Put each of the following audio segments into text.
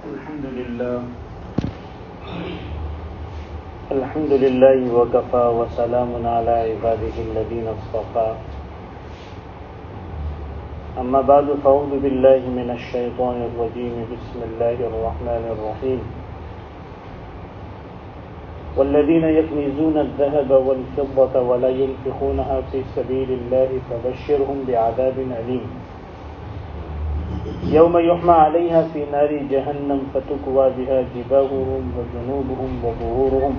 الحمد لله وكفى وسلام على عباده الذين اصطفى أما بعد فأعوذ بالله من الشيطان الرجيم بسم الله الرحمن الرحيم والذين يكنزون الذهب والفضة ولا ينفقونها في سبيل الله فبشرهم بعذاب أليم يوم يحمى عليها في نار جهنم فتكوى بها جباههم وجنوبهم وظهورهم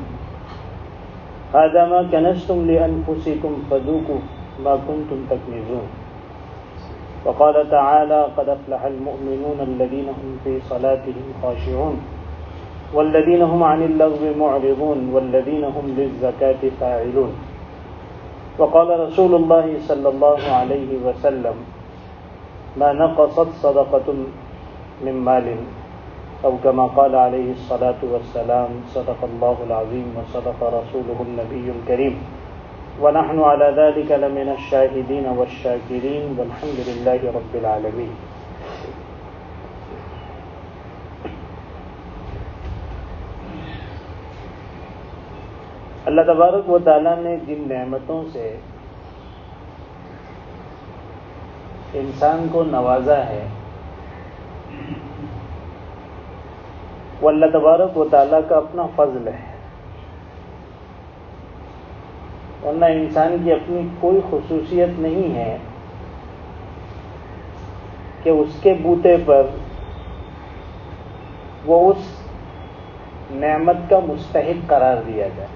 هذا ما كنزتم لأنفسكم فذوقوا ما كنتم تكنزون وقال تعالى قد أفلح المؤمنون الذين هم في صلاتهم خاشعون والذين هم عن اللغو معرضون والذين هم للزكاة فاعلون وقال رسول الله صلى الله عليه وسلم ما نقصت صدقة من مال أو كما قال عليه الصلاة والسلام صدق الله العظيم وصدق رسوله النبي الكريم ونحن على ذلك لمن الشاهدين والشاكرين والحمد لله رب العالمين. اللہ تبارک و تعالیٰ نے جن نعمتوں سے انسان کو نوازا ہے وہ اللہ تبارک و تعالیٰ کا اپنا فضل ہے، ورنہ انسان کی اپنی کوئی خصوصیت نہیں ہے کہ اس کے بوتے پر وہ اس نعمت کا مستحق قرار دیا جائے۔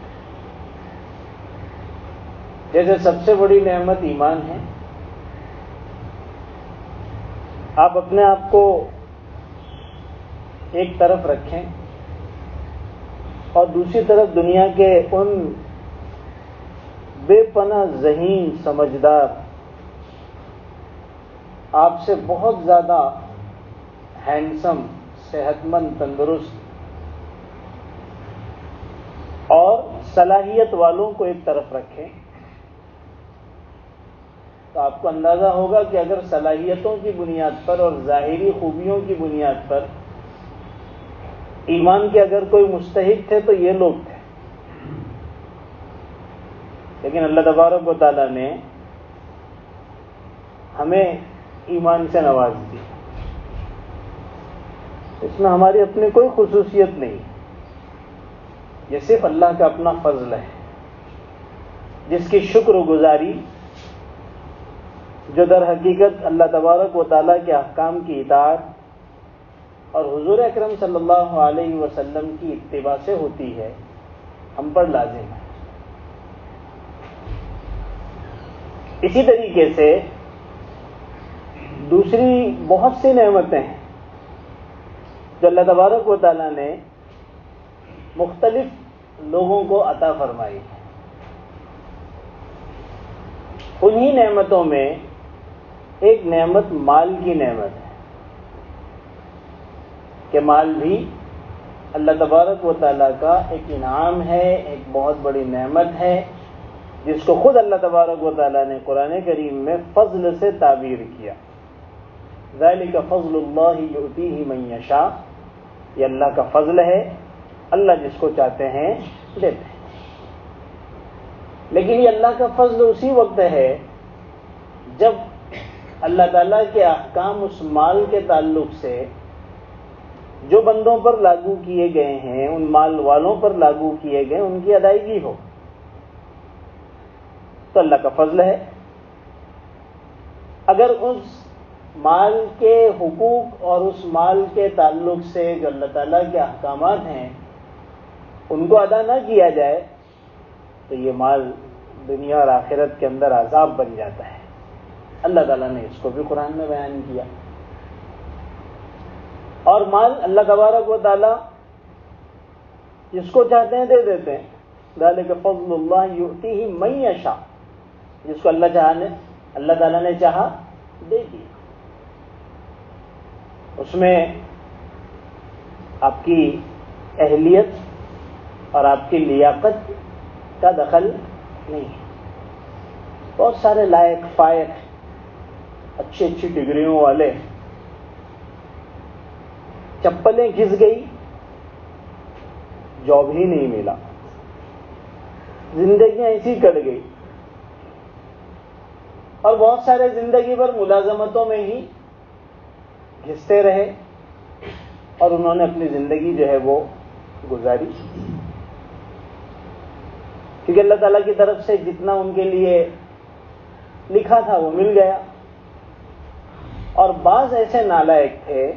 جیسے سب سے بڑی نعمت ایمان ہے، آپ اپنے آپ کو ایک طرف رکھیں اور دوسری طرف دنیا کے ان بے پناہ ذہین سمجھدار آپ سے بہت زیادہ ہینڈسم صحت مند تندرست اور صلاحیت والوں کو ایک طرف رکھیں تو آپ کو اندازہ ہوگا کہ اگر صلاحیتوں کی بنیاد پر اور ظاہری خوبیوں کی بنیاد پر ایمان کے اگر کوئی مستحق تھے تو یہ لوگ تھے، لیکن اللہ تبارک و تعالیٰ نے ہمیں ایمان سے نواز دی۔ اس میں ہماری اپنی کوئی خصوصیت نہیں، یہ صرف اللہ کا اپنا فضل ہے، جس کی شکر گزاری جو در حقیقت اللہ تبارک و تعالیٰ کے احکام کی اطاعت اور حضور اکرم صلی اللہ علیہ وسلم کی اتباع سے ہوتی ہے، ہم پر لازم ہے۔ اسی طریقے سے دوسری بہت سی نعمتیں ہیں جو اللہ تبارک و تعالیٰ نے مختلف لوگوں کو عطا فرمائی ہے۔ انہی نعمتوں میں ایک نعمت مال کی نعمت ہے کہ مال بھی اللہ تبارک و تعالیٰ کا ایک انعام ہے، ایک بہت بڑی نعمت ہے، جس کو خود اللہ تبارک و تعالیٰ نے قرآن کریم میں فضل سے تعبیر کیا۔ ذَلِكَ فَضْلُ اللَّهِ يُؤْتِيهِ مَن يَشَاءُ، یہ اللہ کا فضل ہے، اللہ جس کو چاہتے ہیں دیتے ہیں۔ لیکن یہ اللہ کا فضل اسی وقت ہے جب اللہ تعالیٰ کے احکام اس مال کے تعلق سے جو بندوں پر لاگو کیے گئے ہیں، ان مال والوں پر لاگو کیے گئے، ان کی ادائیگی ہو تو اللہ کا فضل ہے۔ اگر اس مال کے حقوق اور اس مال کے تعلق سے جو اللہ تعالیٰ کے احکامات ہیں ان کو ادا نہ کیا جائے تو یہ مال دنیا اور آخرت کے اندر عذاب بن جاتا ہے۔ اللہ تعالیٰ نے اس کو بھی قرآن میں بیان کیا۔ اور مال اللہ تبارک و تعالیٰ جس کو چاہتے ہیں دے دیتے ہیں۔ ذَلِكَ فَضْلُ اللَّهِ يُؤْتِيهِ مَن يَشَاءُ، جس کو اللہ تعالیٰ نے چاہا دے دیا۔ اس میں آپ کی اہلیت اور آپ کی لیاقت کا دخل نہیں ہے۔ بہت سارے لائق فائق اچھی ڈگریوں والے چپلیں گھس گئی، جاب ہی نہیں ملا، زندگیاں ایسی کٹ گئی، اور بہت سارے زندگی بھر ملازمتوں میں ہی گھستے رہے اور انہوں نے اپنی زندگی جو ہے وہ گزاری، کیونکہ اللہ تعالیٰ کی طرف سے جتنا ان کے لیے لکھا تھا وہ مل گیا۔ اور بعض ایسے نالائق تھے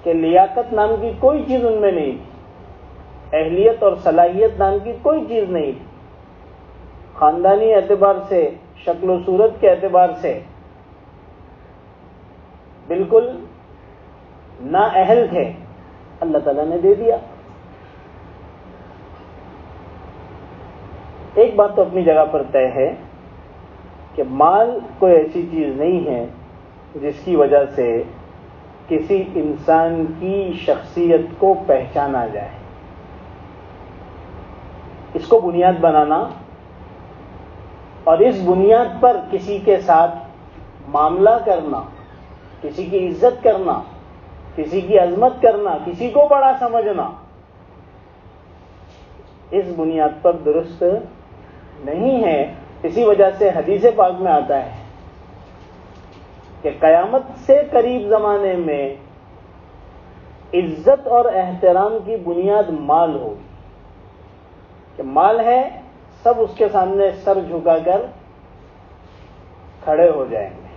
کہ لیاقت نام کی کوئی چیز ان میں نہیں تھی، اہلیت اور صلاحیت نام کی کوئی چیز نہیں تھی، خاندانی اعتبار سے، شکل و صورت کے اعتبار سے بالکل نااہل تھے، اللہ تعالیٰ نے دے دیا۔ ایک بات تو اپنی جگہ پر طے ہے کہ مال کوئی ایسی چیز نہیں ہے جس کی وجہ سے کسی انسان کی شخصیت کو پہچانا جائے۔ اس کو بنیاد بنانا اور اس بنیاد پر کسی کے ساتھ معاملہ کرنا، کسی کی عزت کرنا، کسی کی عظمت کرنا، کسی کو بڑا سمجھنا، اس بنیاد پر درست نہیں ہے۔ اسی وجہ سے حدیث پاک میں آتا ہے کہ قیامت سے قریب زمانے میں عزت اور احترام کی بنیاد مال ہوگی، کہ مال ہے، سب اس کے سامنے سر جھکا کر کھڑے ہو جائیں گے،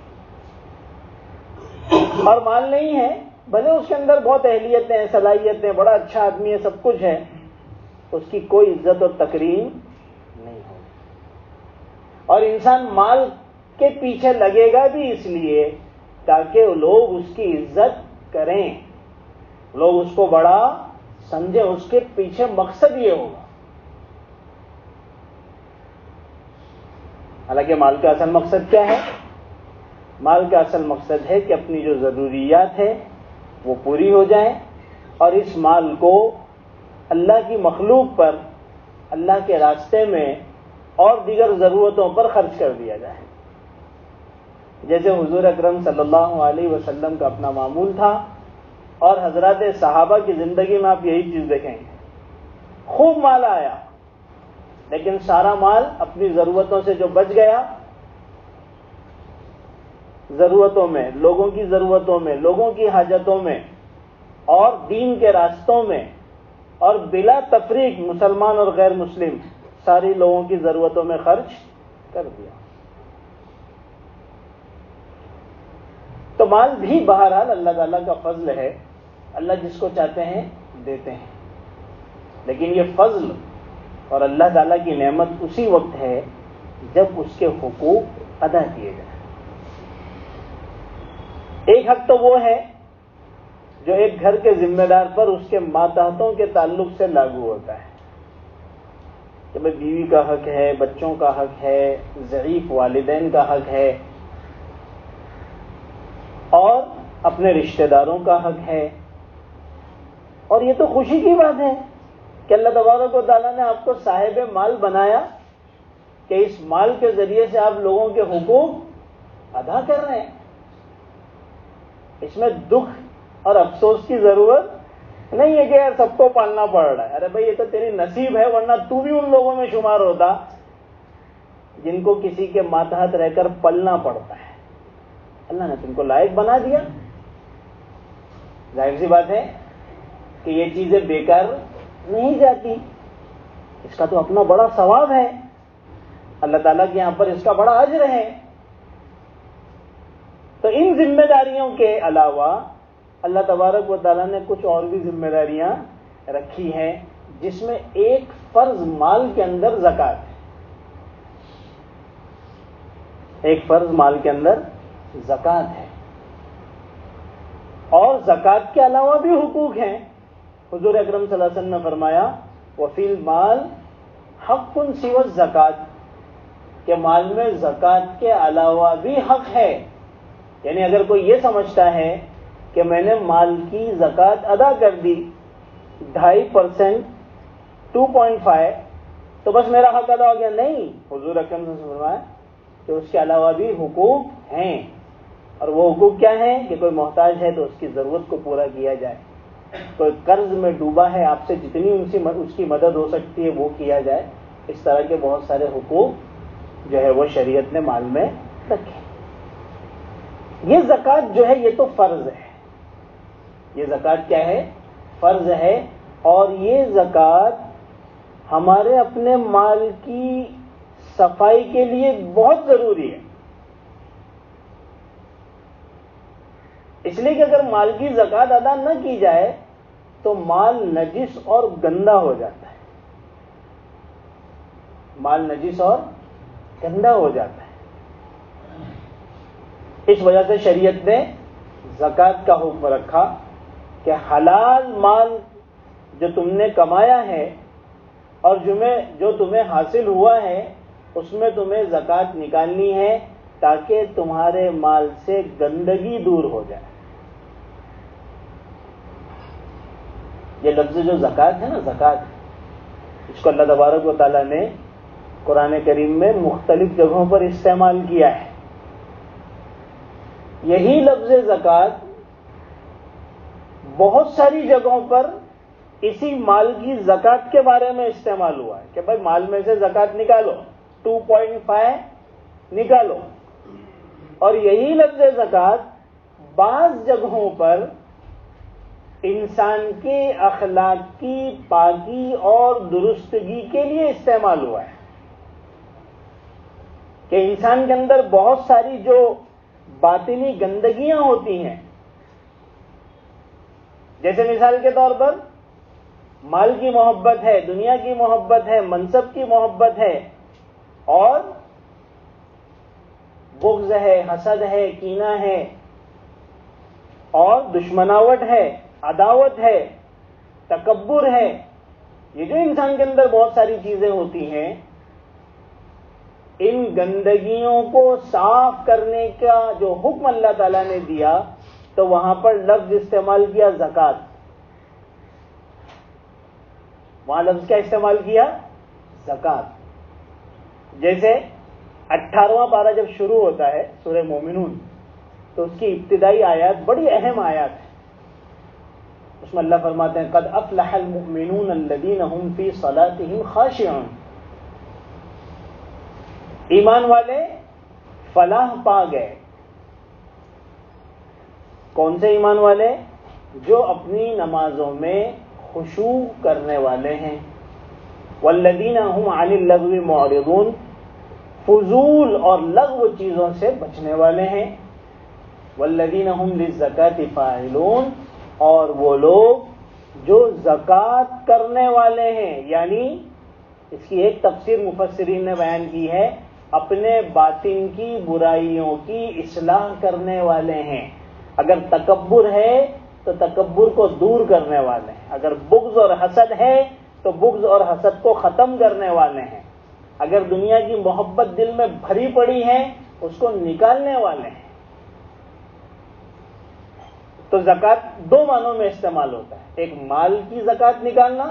اور مال نہیں ہے، بھلے اس کے اندر بہت اہلیتیں، صلاحیتیں، بڑا اچھا آدمی ہے، سب کچھ ہے، اس کی کوئی عزت اور تکریم نہیں ہوگی۔ اور انسان مال کے پیچھے لگے گا بھی اس لیے تاکہ لوگ اس کی عزت کریں، لوگ اس کو بڑا سمجھیں، اس کے پیچھے مقصد یہ ہوگا۔ حالانکہ مال کا اصل مقصد کیا ہے؟ مال کا اصل مقصد ہے کہ اپنی جو ضروریات ہے وہ پوری ہو جائیں، اور اس مال کو اللہ کی مخلوق پر، اللہ کے راستے میں اور دیگر ضرورتوں پر خرچ کر دیا جائے۔ جیسے حضور اکرم صلی اللہ علیہ وسلم کا اپنا معمول تھا، اور حضرات صحابہ کی زندگی میں آپ یہی چیز دیکھیں گے، خوب مال آیا، لیکن سارا مال اپنی ضرورتوں سے جو بچ گیا، ضرورتوں میں، لوگوں کی ضرورتوں میں، لوگوں کی حاجتوں میں، اور دین کے راستوں میں، اور بلا تفریق مسلمان اور غیر مسلم ساری لوگوں کی ضرورتوں میں خرچ کر دیا۔ تو مال بھی بہرحال اللہ تعالیٰ کا فضل ہے، اللہ جس کو چاہتے ہیں دیتے ہیں، لیکن یہ فضل اور اللہ تعالیٰ کی نعمت اسی وقت ہے جب اس کے حقوق ادا کیے جائیں۔ ایک حق تو وہ ہے جو ایک گھر کے ذمہ دار پر اس کے ماتحتوں کے تعلق سے لاگو ہوتا ہے، کہ بھئی بیوی کا حق ہے، بچوں کا حق ہے، ضعیف والدین کا حق ہے، اور اپنے رشتہ داروں کا حق ہے۔ اور یہ تو خوشی کی بات ہے کہ اللہ تبارک و تعالیٰ نے آپ کو صاحب مال بنایا، کہ اس مال کے ذریعے سے آپ لوگوں کے حقوق ادا کر رہے ہیں۔ اس میں دکھ اور افسوس کی ضرورت نہیں ہے کہ یار سب کو پالنا پڑ رہا ہے۔ ارے بھائی یہ تو تیری نصیب ہے، ورنہ تو بھی ان لوگوں میں شمار ہوتا جن کو کسی کے ماتحت رہ کر پلنا پڑتا ہے۔ اللہ نے تم کو لائق بنا دیا، ظاہر سی بات ہے کہ یہ چیزیں بیکار نہیں جاتی، اس کا تو اپنا بڑا ثواب ہے، اللہ تعالیٰ کے یہاں پر اس کا بڑا اجر ہے۔ تو ان ذمہ داریوں کے علاوہ اللہ تبارک و تعالیٰ نے کچھ اور بھی ذمہ داریاں رکھی ہیں، جس میں ایک فرض مال کے اندر زکوٰۃ ہے، ایک فرض مال کے اندر زکوٰۃ ہے، اور زکوٰۃ کے علاوہ بھی حقوق ہیں۔ حضور اکرم صلی اللہ علیہ وسلم نے فرمایا وَفِي الْمَالِ حَقٌّ سِوَى الزَّكَاةِ، کہ مال میں زکوٰۃ کے علاوہ بھی حق ہے۔ یعنی اگر کوئی یہ سمجھتا ہے کہ میں نے مال کی زکوٰۃ ادا کر دی 2.5%، 2.5، تو بس میرا حق ادا ہو گیا، نہیں، حضور اکرم صلی اللہ علیہ وسلم نے فرمایا کہ اس کے علاوہ بھی حقوق ہیں۔ اور وہ حقوق کیا ہیں کہ کوئی محتاج ہے تو اس کی ضرورت کو پورا کیا جائے، کوئی قرض میں ڈوبا ہے آپ سے جتنی اس کی مدد ہو سکتی ہے وہ کیا جائے. اس طرح کے بہت سارے حقوق جو ہے وہ شریعت نے مال میں رکھے. یہ زکوٰۃ جو ہے یہ تو فرض ہے، یہ زکوٰۃ کیا ہے؟ فرض ہے. اور یہ زکوٰۃ ہمارے اپنے مال کی صفائی کے لیے بہت ضروری ہے. اس لیے کہ اگر مال کی زکوٰۃ ادا نہ کی جائے تو مال نجس اور گندا ہو جاتا ہے. مال نجس اور گندا ہو جاتا ہے. اس وجہ سے شریعت نے زکوٰۃ کا حکم رکھا کہ حلال مال جو تم نے کمایا ہے اور جو تمہیں حاصل ہوا ہے اس میں تمہیں زکوٰۃ نکالنی ہے تاکہ تمہارے مال سے گندگی دور ہو جائے. یہ لفظ جو زکوٰۃ ہے نا، زکوٰۃ، اس کو اللہ تبارک و تعالیٰ نے قرآن کریم میں مختلف جگہوں پر استعمال کیا ہے. یہی لفظ زکوٰۃ بہت ساری جگہوں پر اسی مال کی زکوٰۃ کے بارے میں استعمال ہوا ہے کہ بھائی مال میں سے زکوٰۃ نکالو، 2.5 نکالو. اور یہی لفظ زکوٰۃ بعض جگہوں پر انسان کے اخلاق کی پاکی اور درستگی کے لیے استعمال ہوا ہے کہ انسان کے اندر بہت ساری جو باطنی گندگیاں ہوتی ہیں، جیسے مثال کے طور پر مال کی محبت ہے، دنیا کی محبت ہے، منصب کی محبت ہے، اور بغض ہے، حسد ہے، کینہ ہے، اور دشمناوٹ ہے، عداوت ہے، تکبر ہے. یہ جو انسان کے اندر بہت ساری چیزیں ہوتی ہیں، ان گندگیوں کو صاف کرنے کا جو حکم اللہ تعالیٰ نے دیا تو وہاں پر لفظ استعمال کیا زکوٰۃ. وہاں لفظ کیا استعمال کیا؟ زکوٰۃ. جیسے 18واں پارہ جب شروع ہوتا ہے سورہ مومنون تو اس کی ابتدائی آیات بڑی اہم آیات ہیں. اس میں اللہ فرماتے ہیں قد افلح المؤمنون الذین هم فی صلاتهم خاشعون. ایمان والے فلاح پا گئے. کون سے ایمان والے؟ جو اپنی نمازوں میں خشوع کرنے والے ہیں. والذین هم عن اللغو معرضون. فضول اور لغو چیزوں سے بچنے والے ہیں. والذین هم للزکاة فاعلون. اور وہ لوگ جو زکوٰۃ کرنے والے ہیں، یعنی اس کی ایک تفسیر مفسرین نے بیان کی ہے، اپنے باطن کی برائیوں کی اصلاح کرنے والے ہیں. اگر تکبر ہے تو تکبر کو دور کرنے والے ہیں. اگر بغض اور حسد ہے تو بغض اور حسد کو ختم کرنے والے ہیں. اگر دنیا کی محبت دل میں بھری پڑی ہے اس کو نکالنے والے ہیں. تو زکوٰۃ دو معنوں میں استعمال ہوتا ہے، ایک مال کی زکوٰۃ نکالنا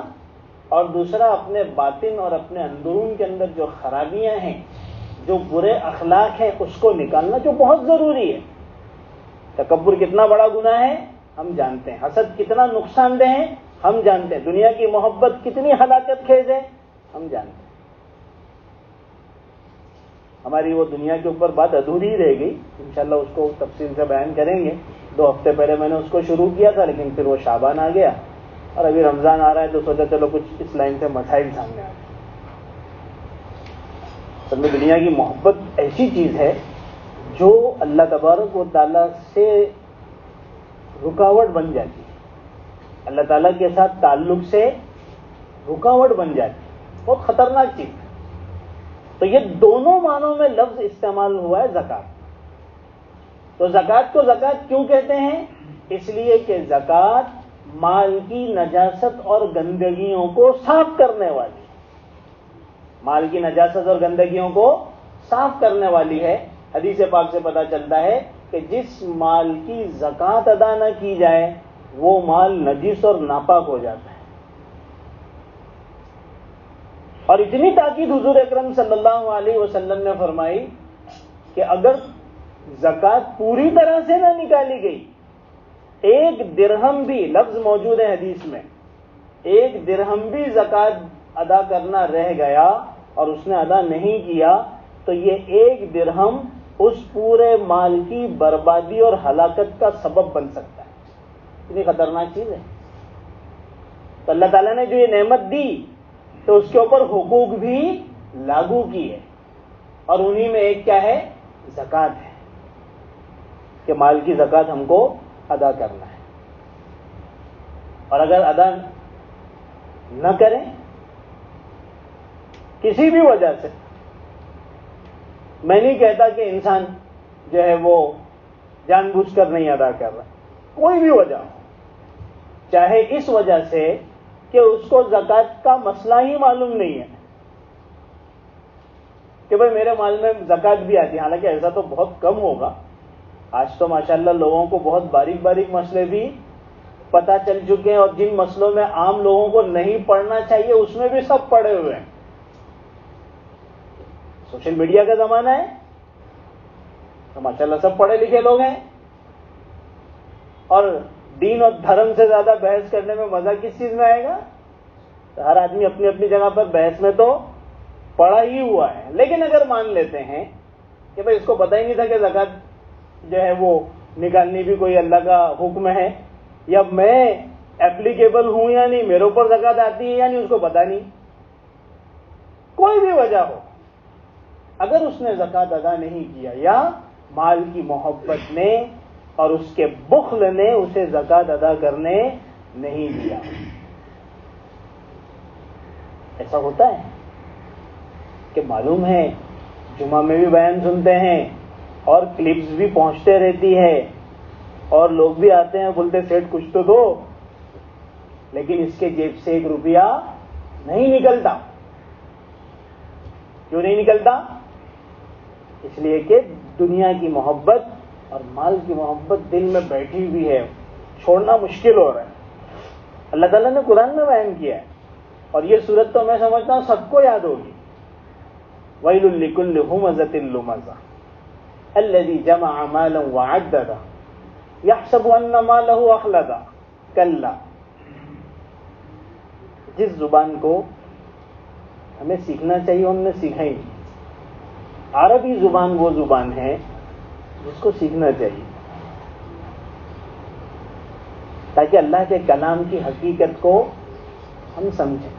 اور دوسرا اپنے باطن اور اپنے اندرون کے اندر جو خرابیاں ہیں، جو برے اخلاق ہیں اس کو نکالنا، جو بہت ضروری ہے. تکبر کتنا بڑا گناہ ہے ہم جانتے ہیں، حسد کتنا نقصان دہ ہے ہم جانتے ہیں، دنیا کی محبت کتنی ہلاکت خیز ہے ہم جانتے ہیں. ہماری وہ دنیا کے اوپر بات ادھوری رہ گئی، انشاءاللہ اس کو تفصیل سے بیان کریں گے. 2 ہفتے پہلے میں نے اس کو شروع کیا تھا لیکن پھر وہ شعبان آ گیا اور ابھی رمضان آ رہا ہے تو سوچا چلو کچھ اس لائن سے مسائل سامنے آ گئے. سب میں دنیا کی محبت ایسی چیز ہے جو اللہ تبارک و تعالیٰ سے رکاوٹ بن جاتی ہے، اللہ تعالیٰ کے ساتھ تعلق سے رکاوٹ بن جاتی ہے، بہت خطرناک چیز ہے. تو یہ دونوں معنوں میں لفظ استعمال ہوا ہے زکوٰۃ. تو زکوٰۃ کو زکوٰۃ کیوں کہتے ہیں؟ اس لیے کہ زکوٰۃ مال کی نجاست اور گندگیوں کو صاف کرنے والی ہے. مال کی نجاست اور گندگیوں کو صاف کرنے والی ہے. حدیث پاک سے پتہ چلتا ہے کہ جس مال کی زکوٰۃ ادا نہ کی جائے وہ مال نجس اور ناپاک ہو جاتا ہے. اور اتنی تاکید حضور اکرم صلی اللہ علیہ وسلم نے فرمائی کہ اگر زکوٰۃ پوری طرح سے نہ نکالی گئی، ایک درہم بھی، لفظ موجود ہے حدیث میں، ایک درہم بھی زکوٰۃ ادا کرنا رہ گیا اور اس نے ادا نہیں کیا، تو یہ ایک درہم اس پورے مال کی بربادی اور ہلاکت کا سبب بن سکتا ہے۔ اتنی خطرناک چیز ہے۔ تو اللہ تعالیٰ نے جو یہ نعمت دی تو اس کے اوپر حقوق بھی لاگو کیے، اور انہی میں ایک کیا ہے؟ زکوٰۃ ہے، کہ مال کی زکوٰۃ ہم کو ادا کرنا ہے، اور اگر ادا نہ کریں کسی بھی وجہ سے، میں نہیں کہتا کہ انسان جو ہے وہ جان بوجھ کر نہیں ادا کر رہا، کوئی بھی وجہ ہو، چاہے اس وجہ سے کہ اس کو زکوٰۃ کا مسئلہ ہی معلوم نہیں ہے کہ بھئی میرے مال میں زکوٰۃ بھی آتی ہے، حالانکہ ایسا تو بہت کم ہوگا، آج تو ماشاءاللہ لوگوں کو بہت باریک باریک مسئلے بھی پتہ چل چکے ہیں، اور جن مسئلوں میں عام لوگوں کو نہیں پڑھنا چاہیے اس میں بھی سب پڑے ہوئے ہیں۔ سوشل میڈیا کا زمانہ ہے تو ماشاءاللہ سب پڑھے لکھے لوگ ہیں، اور دین اور دھرم سے زیادہ بحث کرنے میں مزہ کس چیز میں آئے گا؟ تو ہر آدمی اپنی اپنی جگہ پر بحث میں تو پڑا ہی ہوا ہے، لیکن اگر مان لیتے ہیں کہ بھئی اس کو پتہ ہی نہیں تھا کہ زکوٰۃ جو ہے وہ نکالنی بھی کوئی اللہ کا حکم ہے، یا میں ایپلیکیبل ہوں یا نہیں، میرے اوپر زکوٰۃ آتی ہے یا نہیں، اس کو پتہ نہیں، کوئی بھی وجہ ہو، اگر اس نے زکوٰۃ ادا نہیں کیا، یا مال کی محبت نے اور اس کے بخل نے اسے زکوٰۃ ادا کرنے نہیں دیا، ایسا ہوتا ہے کہ معلوم ہے جمعہ میں بھی بیان سنتے ہیں اور کلپس بھی پہنچتے رہتی ہے، اور لوگ بھی آتے ہیں بولتے سیٹ کچھ تو دو، لیکن اس کے جیب سے 1 روپیہ نہیں نکلتا۔ کیوں نہیں نکلتا؟ اس لیے کہ دنیا کی محبت اور مال کی محبت دل میں بیٹھی ہوئی ہے، چھوڑنا مشکل ہو رہا ہے۔ اللہ تعالیٰ نے قرآن میں بیان کیا ہے، اور یہ صورت تو میں سمجھتا ہوں سب کو یاد ہوگی، وَيْلٌ لِّكُلِّ هُمَزَةٍ لُّمَزَةٍ الَّذِي جَمَعَ مَالًا وَعَدَّدَهُ يَحْسَبُ أَنَّ مَالَهُ أَخْلَدَهُ كَلَّا۔ جس زبان کو ہمیں سیکھنا چاہیے ہم نے سیکھا ہی نہیں۔ عربی زبان وہ زبان ہے جس کو سیکھنا چاہیے، تاکہ اللہ کے کلام کی حقیقت کو ہم سمجھیں۔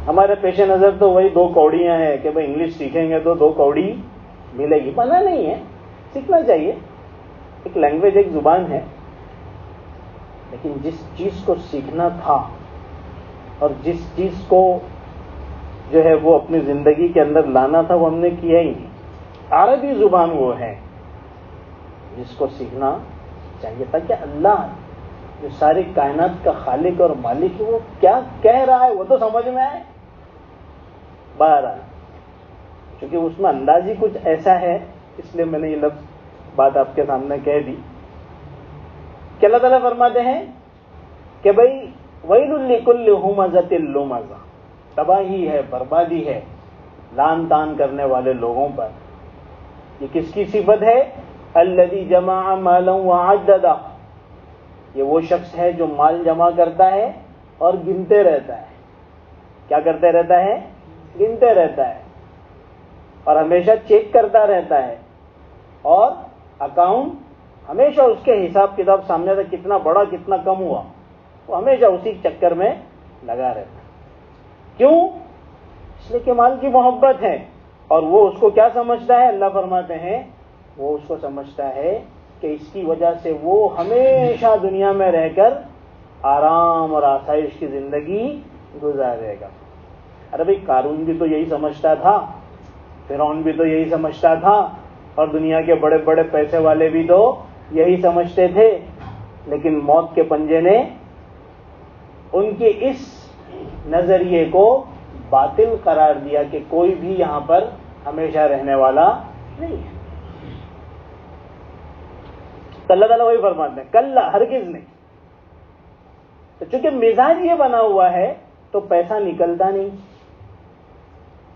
ہمارے پیش نظر تو وہی 2 کوڑیاں ہیں کہ بھئی انگلش سیکھیں گے تو 2 کوڑی ملے گی، منع نہیں ہے، سیکھنا چاہیے، ایک لینگویج، ایک زبان ہے، لیکن جس چیز کو سیکھنا تھا اور جس چیز کو جو ہے وہ اپنی زندگی کے اندر لانا تھا وہ ہم نے کیا ہی نہیں۔ عربی زبان وہ ہے جس کو سیکھنا چاہیے، تاکہ اللہ جو ساری کائنات کا خالق اور مالک ہے وہ کیا کہہ رہا ہے وہ تو سمجھ میں آئے۔ بہرحال چونکہ اس میں انداز ہی کچھ ایسا ہے، اس لیے میں نے یہ لفظ بات آپ کے سامنے کہہ دی کہ اللہ تعالیٰ فرماتے ہیں کہ بھئی وَيْلٌ لِّكُلِّ هُمَزَةٍ لُّمَزَةٍ، تباہی ہے، بربادی ہے لان تان کرنے والے لوگوں پر۔ یہ کس کی صفت ہے؟ الَّذِي جَمَعَ مَالًا وَعَدَّدَهُ، یہ وہ شخص ہے جو مال جمع کرتا ہے اور گنتے رہتا ہے۔ کیا کرتے رہتا ہے؟ گنتے رہتا ہے، اور ہمیشہ چیک کرتا رہتا ہے، اور اکاؤنٹ ہمیشہ اس کے حساب کتاب سامنے سے کتنا بڑا کتنا کم ہوا وہ ہمیشہ اسی چکر میں لگا رہتا ہے۔ کیوں؟ اس لیے کہ مال کی محبت ہے، اور وہ اس کو کیا سمجھتا ہے؟ اللہ فرماتے ہیں وہ اس کو سمجھتا ہے کہ اس کی وجہ سے وہ ہمیشہ دنیا میں رہ کر آرام اور آسائش کی زندگی گزارے گا۔ ارے بھائی قارون بھی تو یہی سمجھتا تھا، فرعون بھی تو یہی سمجھتا تھا، اور دنیا کے بڑے بڑے پیسے والے بھی تو یہی سمجھتے تھے، لیکن موت کے پنجے نے ان کے اس نظریے کو باطل قرار دیا کہ کوئی بھی یہاں پر ہمیشہ رہنے والا نہیں ہے۔ تو اللہ تعالیٰ وہی فرماتے ہیں کل ہرگز نہیں۔ تو چونکہ مزاج یہ بنا ہوا ہے تو پیسہ نکلتا نہیں،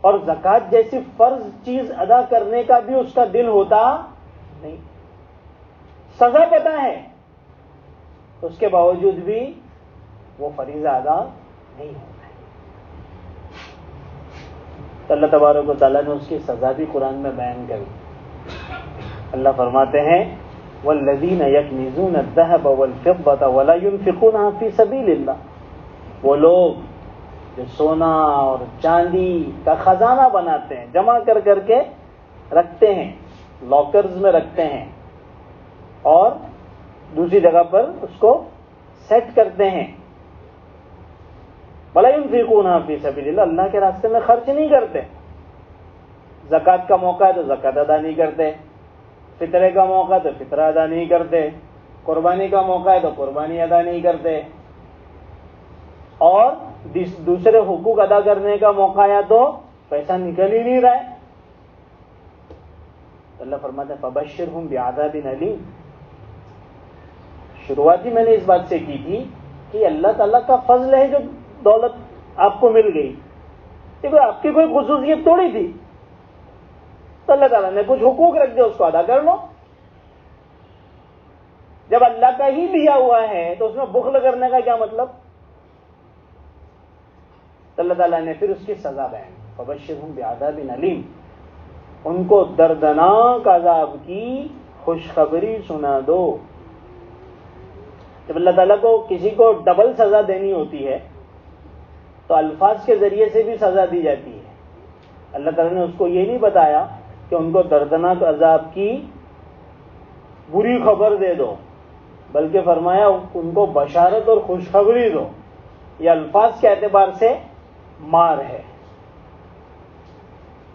اور زکوٰۃ جیسی فرض چیز ادا کرنے کا بھی اس کا دل ہوتا نہیں. سزا پتہ ہے، اس کے باوجود بھی وہ فریضہ ادا نہیں ہوتا ہے. تو اللہ تبارک و تعالیٰ نے اس کی سزا بھی قرآن میں بیان کری. اللہ فرماتے ہیں والذین یکنزون الذهب والفضة ولا ينفقونها فی سبیل اللہ. وہ لوگ جو سونا اور چاندی کا خزانہ بناتے ہیں، جمع کر کر کے رکھتے ہیں، لاکرز میں رکھتے ہیں اور دوسری جگہ پر اس کو سیٹ کرتے ہیں. ولا ينفقونها فی سبیل اللہ، اللہ کے راستے میں خرچ نہیں کرتے. زکوٰۃ کا موقع ہے تو زکوٰۃ ادا نہیں کرتے، فطرے کا موقع ہے تو فطرہ ادا نہیں کرتے، قربانی کا موقع ہے تو قربانی ادا نہیں کرتے، اور دوسرے حقوق ادا کرنے کا موقع آیا تو پیسہ نکل ہی نہیں رہا ہے. اللہ فرماتا ہے فبشرہم بعذاب علیم. شروعات ہی میں نے اس بات سے کی تھی کہ اللہ تعالیٰ کا فضل ہے جو دولت آپ کو مل گئی. یہ کوئی آپ کی کوئی خصوصیت تھوڑی تھی. تو اللہ تعالیٰ نے کچھ حقوق رکھ دیا، اس کو ادا کر لو. جب اللہ کا ہی دیا ہوا ہے تو اس میں بخل کرنے کا کیا مطلب؟ تو اللہ تعالیٰ نے پھر اس کی سزا بیان فبشرہم بعذاب علیم. ان کو دردناک عذاب کی خوشخبری سنا دو. جب اللہ تعالیٰ کو کسی کو ڈبل سزا دینی ہوتی ہے تو الفاظ کے ذریعے سے بھی سزا دی جاتی ہے. اللہ تعالیٰ نے اس کو یہ نہیں بتایا کہ ان کو دردناک عذاب کی بری خبر دے دو، بلکہ فرمایا ان کو بشارت اور خوشخبری دو. یہ الفاظ کے اعتبار سے مار ہے.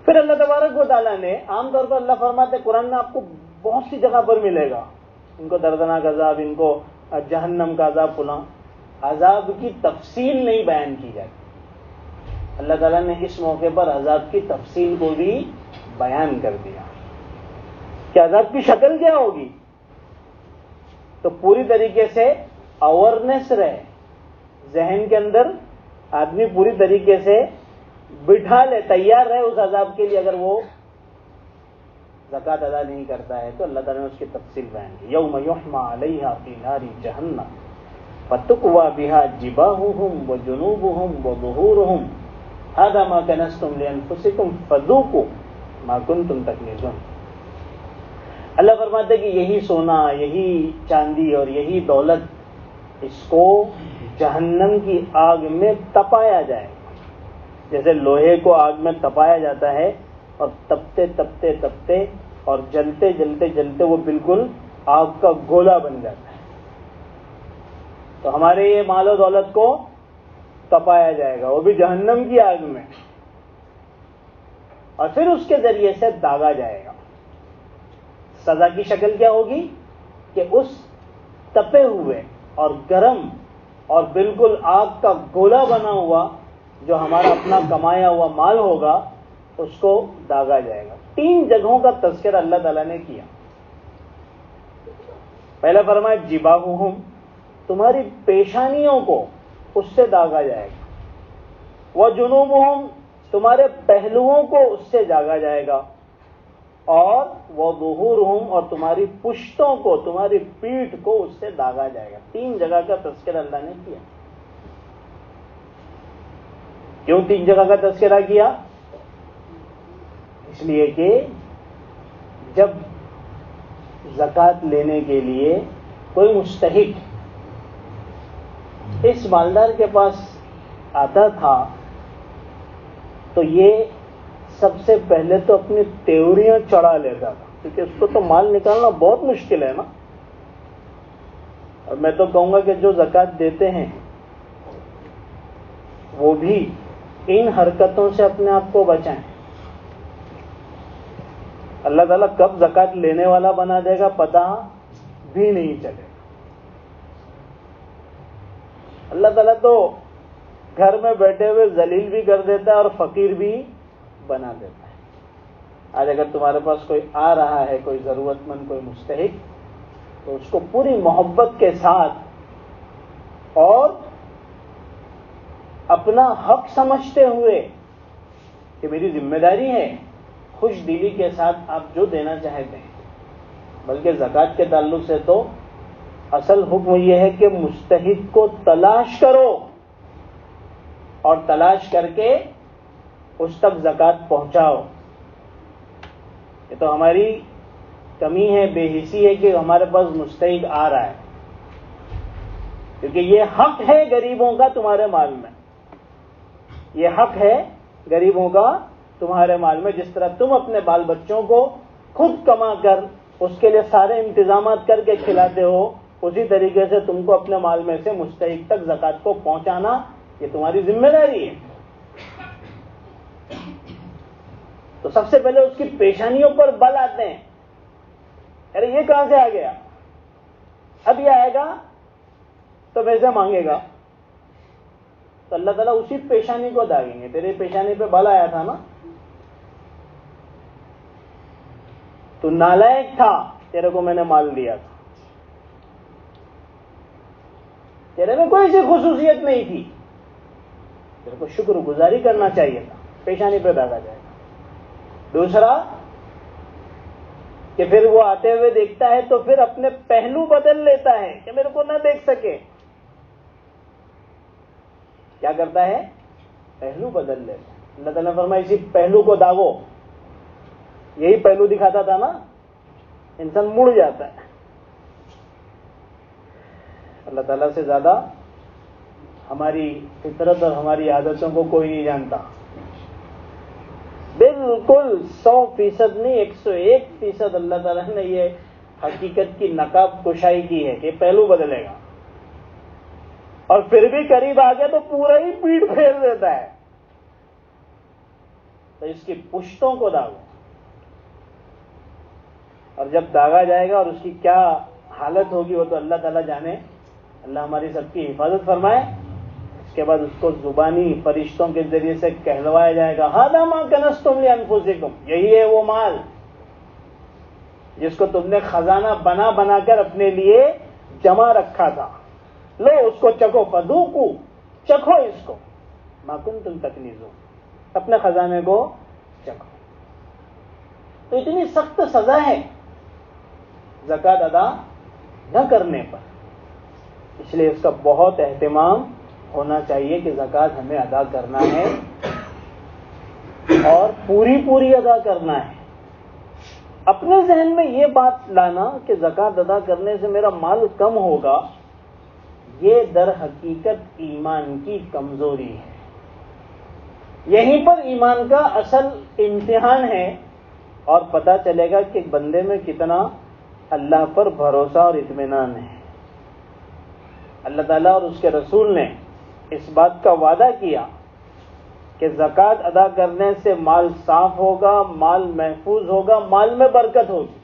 پھر اللہ تبارک و تعالیٰ نے عام طور پر اللہ فرماتے قرآن میں آپ کو بہت سی جگہ پر ملے گا ان کو دردناک عذاب، ان کو جہنم کا عذاب. فلاں عذاب کی تفصیل نہیں بیان کی جاتی. اللہ تعالیٰ نے اس موقع پر عذاب کی تفصیل کو بھی بیان کر دیا کہ عذاب کی شکل کیا ہوگی. تو پوری طریقے سے اویئرنیس رہے ذہن کے اندر، آدمی پوری طریقے سے بٹھا لے، تیار رہے اس عذاب کے لیے اگر وہ زکوٰۃ ادا نہیں کرتا ہے. تو اللہ تعالیٰ نے اس کی تفصیل بیان کی. یوم یحمى علیہا فی نار جہنم فتکوی بہا جباہہم وجنوبہم وظہورہم ھذا ما کنزتم لانفسکم فذوقوا ما کنتم تکنزون. اللہ فرماتے کہ یہی سونا، یہی چاندی اور یہی دولت، اس کو جہنم کی آگ میں تپایا جائے. جیسے لوہے کو آگ میں تپایا جاتا ہے اور تپتے تپتے تپتے اور جلتے جلتے جلتے وہ بالکل آگ کا گولا بن جاتا ہے. تو ہمارے یہ مال و دولت کو تپایا جائے گا، وہ بھی جہنم کی آگ میں، اور پھر اس کے ذریعے سے داغا جائے گا. سزا کی شکل کیا ہوگی کہ اس تپے ہوئے اور گرم اور بالکل آگ کا گولا بنا ہوا جو ہمارا اپنا کمایا ہوا مال ہوگا اس کو داغا جائے گا. 3 جگہوں کا تذکرہ اللہ تعالیٰ نے کیا. پہلا فرمایا جباہہم، تمہاری پیشانیوں کو اس سے داغا جائے گا. وجنوبہم، تمہارے پہلوؤں کو اس سے داغا جائے گا. اور وظہورہم، اور تمہاری پشتوں کو، تمہاری پیٹھ کو اس سے داغا جائے گا. 3 جگہ کا تذکرہ اللہ نے کیا. کیوں 3 جگہ کا تذکرہ کیا؟ اس لیے کہ جب زکوٰۃ لینے کے لیے کوئی مستحق اس مالدار کے پاس آتا تھا تو یہ سب سے پہلے تو اپنی تیوریاں چڑھا لیتا تھا، کیونکہ اس کو تو مال نکالنا بہت مشکل ہے نا. اور میں تو کہوں گا کہ جو زکوٰۃ دیتے ہیں وہ بھی ان حرکتوں سے اپنے آپ کو بچائیں. اللہ تعالیٰ کب زکوٰۃ لینے والا بنا دے گا پتہ بھی نہیں چلے گا. اللہ تعالیٰ تو گھر میں بیٹھے ہوئے ذلیل بھی کر دیتا ہے اور فقیر بھی بنا دیتا ہے. آج اگر تمہارے پاس کوئی آ رہا ہے، کوئی ضرورت مند، کوئی مستحق، تو اس کو پوری محبت کے ساتھ اور اپنا حق سمجھتے ہوئے کہ میری ذمہ داری ہے خوش دلی کے ساتھ آپ جو دینا چاہتے ہیں. بلکہ زکوٰۃ کے تعلق سے تو اصل حکم یہ ہے کہ مستحق کو تلاش کرو اور تلاش کر کے اس تک زکوٰۃ پہنچاؤ. یہ تو ہماری کمی ہے، بے حسی ہے کہ ہمارے پاس مستحق آ رہا ہے، کیونکہ یہ حق ہے غریبوں کا تمہارے مال میں. یہ حق ہے غریبوں کا تمہارے مال میں. جس طرح تم اپنے بال بچوں کو خود کما کر اس کے لیے سارے انتظامات کر کے کھلاتے ہو، اسی طریقے سے تم کو اپنے مال میں سے مستحق تک زکوٰۃ کو پہنچانا یہ تمہاری ذمہ داری ہے. تو سب سے پہلے اس کی پیشانیوں پر بل آتے ہیں. ارے یہ کہاں سے آ گیا؟ اب یہ آئے گا تو ویسے مانگے گا، تو اللہ تعالیٰ اسی پیشانی کو داغیں گے. تیرے پیشانی پہ بل آیا تھا نا، تو نالائق تھا، تیرے کو میں نے مال دیا تھا، تیرے میں کوئی سی خصوصیت نہیں تھی، تیرے کو شکر گزاری کرنا چاہیے تھا، پیشانی پہ داغا جائے گا. دوسرا کہ پھر وہ آتے ہوئے دیکھتا ہے تو پھر اپنے پہلو بدل لیتا ہے کہ میرے کو نہ دیکھ سکے. کیا کرتا ہے؟ پہلو بدل لیتا ہے. اللہ تعالیٰ نے فرمایا اسی پہلو کو داغو. یہی پہلو دکھاتا تھا نا، انسان مڑ جاتا ہے. اللہ تعالیٰ سے زیادہ ہماری فطرت اور ہماری عادتوں کو کوئی نہیں جانتا. بالکل 100% نہیں، 101% اللہ تعالیٰ نے یہ حقیقت کی نقاب کشائی کی ہے کہ پہلو بدلے گا، اور پھر بھی قریب آ گیا تو پورا ہی پیٹ پھیر دیتا ہے. تو اس کی پشتوں کو داغو، اور جب داغا جائے گا اور اس کی کیا حالت ہوگی وہ تو اللہ تعالیٰ جانے. اللہ ہماری سب کی حفاظت فرمائے. اس کے بعد اس کو زبانی فرشتوں کے ذریعے سے کہلوایا جائے گا ھذا ما کنزتم لانفسکم، یہی ہے وہ مال جس کو تم نے خزانہ بنا بنا کر اپنے لیے جمع رکھا تھا. لو اس کو چکھو، فذوقوا، چکھو اس کو، ما کنتم تکنزون، اپنے خزانے کو چکھو. تو اتنی سخت سزا ہے زکوٰۃ ادا نہ کرنے پر، اس لیے اس کا بہت اہتمام ہونا چاہیے کہ زکوٰۃ ہمیں ادا کرنا ہے اور پوری ادا کرنا ہے. اپنے ذہن میں یہ بات لانا کہ زکوٰۃ ادا کرنے سے میرا مال کم ہوگا، یہ در حقیقت ایمان کی کمزوری ہے. یہیں پر ایمان کا اصل امتحان ہے، اور پتہ چلے گا کہ بندے میں کتنا اللہ پر بھروسہ اور اطمینان ہے. اللہ تعالیٰ اور اس کے رسول نے اس بات کا وعدہ کیا کہ زکوٰۃ ادا کرنے سے مال صاف ہوگا، مال محفوظ ہوگا، مال میں برکت ہوگی.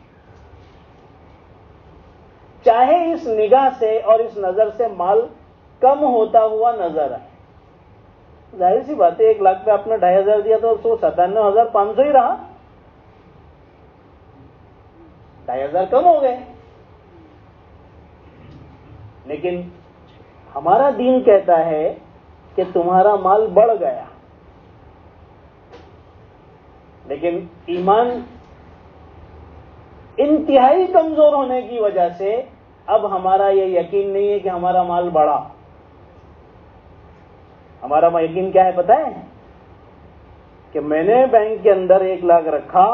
چاہے اس نگاہ سے اور اس نظر سے مال کم ہوتا ہوا نظر آئے. ظاہر سی بات ہے، 1 لاکھ پہ آپ نے 2,500 دیا تو 97,500 ہی رہا، 2,500 کم ہو گئے. لیکن ہمارا دین کہتا ہے کہ تمہارا مال بڑھ گیا. لیکن ایمان انتہائی کمزور ہونے کی وجہ سے اب ہمارا یہ یقین نہیں ہے کہ ہمارا مال بڑھا. ہمارا یقین کیا ہے پتہ ہے؟ کہ میں نے بینک کے اندر 1 لاکھ رکھا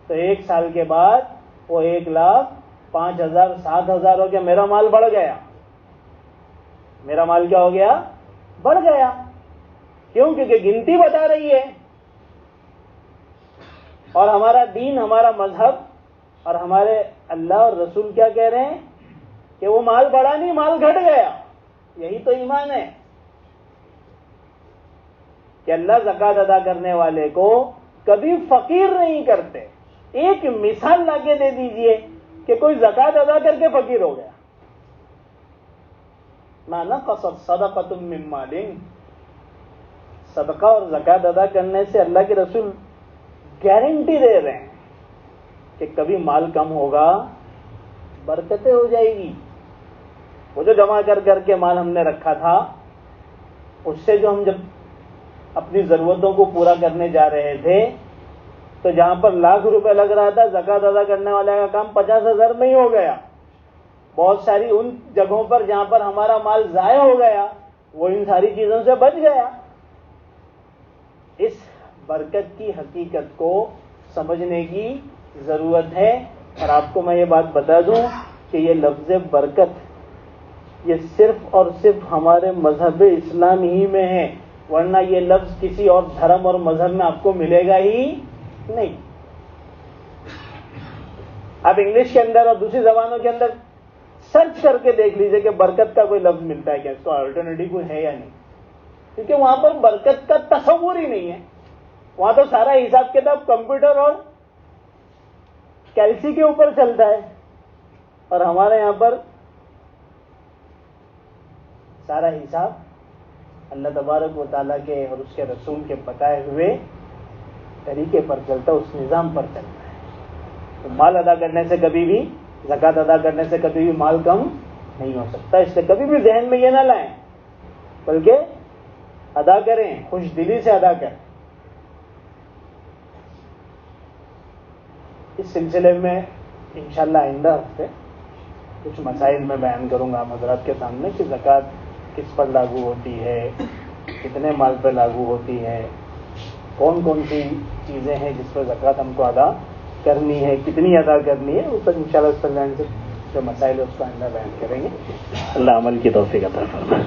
تو 1 سال کے بعد وہ 1,05,000 7,000 ہو گیا، میرا مال بڑھ گیا. میرا مال کیا ہو گیا؟ بڑھ گیا. کیوں؟ کیونکہ گنتی بتا رہی ہے. اور ہمارا دین، ہمارا مذہب اور ہمارے اللہ اور رسول کیا کہہ رہے ہیں کہ وہ مال بڑھا نہیں، مال گھٹ گیا. یہی تو ایمان ہے کہ اللہ زکوٰۃ ادا کرنے والے کو کبھی فقیر نہیں کرتے. ایک مثال لا کے دے دیجئے کہ کوئی زکوٰۃ ادا کر کے فقیر ہو گیا. ما نقصت صدقۃ من مال، صدقہ اور زکوٰۃ ادا کرنے سے اللہ کے رسول گارنٹی دے رہے ہیں کہ کبھی مال کم ہوگا، برکتیں ہو جائے گی. وہ جو جمع کر کے مال ہم نے رکھا تھا، اس سے جو ہم جب اپنی ضرورتوں کو پورا کرنے جا رہے تھے تو جہاں پر ₹1,00,000 لگ رہا تھا زکوٰۃ ادا کرنے والے کا کام 50,000 میں ہی ہو گیا. بہت ساری ان جگہوں پر جہاں پر ہمارا مال ضائع ہو گیا وہ ان ساری چیزوں سے بچ گیا. اس برکت کی حقیقت کو سمجھنے کی ضرورت ہے. اور آپ کو میں یہ بات بتا دوں کہ یہ لفظ برکت یہ صرف اور صرف ہمارے مذہب اسلام ہی میں ہے، ورنہ یہ لفظ کسی اور دھرم اور مذہب میں آپ کو ملے گا ہی نہیں. آپ انگلش کے اندر اور دوسری زبانوں کے اندر سرچ کر کے دیکھ لیجئے کہ برکت کا کوئی لفظ ملتا ہے کیا، اس کا الٹرنیٹیو کوئی ہے یا نہیں، کیونکہ وہاں پر برکت کا تصور ہی نہیں ہے. وہاں تو سارا حساب کتاب کمپیوٹر اور کیلسی کے اوپر چلتا ہے، اور ہمارے یہاں پر سارا حساب اللہ تبارک و تعالیٰ کے اور اس کے رسول کے بتائے ہوئے طریقے پر چلتا ہے، اس نظام پر چلتا ہے. تو مال ادا کرنے سے کبھی بھی، زکوٰۃ ادا کرنے سے کبھی بھی مال کم نہیں ہو سکتا. اس سے کبھی بھی ذہن میں یہ نہ لائیں، بلکہ ادا کریں، خوش دلی سے ادا کریں. اس سلسلے میں انشاءاللہ آئندہ ہفتے کچھ مسائل میں بیان کروں گا آپ حضرات کے سامنے کہ زکوٰۃ کس پر لاگو ہوتی ہے، کتنے مال پہ لاگو ہوتی ہے، کون کون سی چیزیں ہیں جس پر زکوٰۃ ہم کو ادا کرنی ہے، کتنی ادا کرنی ہے. اس پر انشاءاللہ اس پر سے جو مسائل ہے اس کو آئندہ بیان کریں گے. اللہ عمل کی توفیق عطا فرمائے.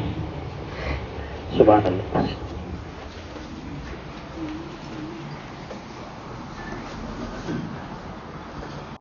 سبحان اللہ.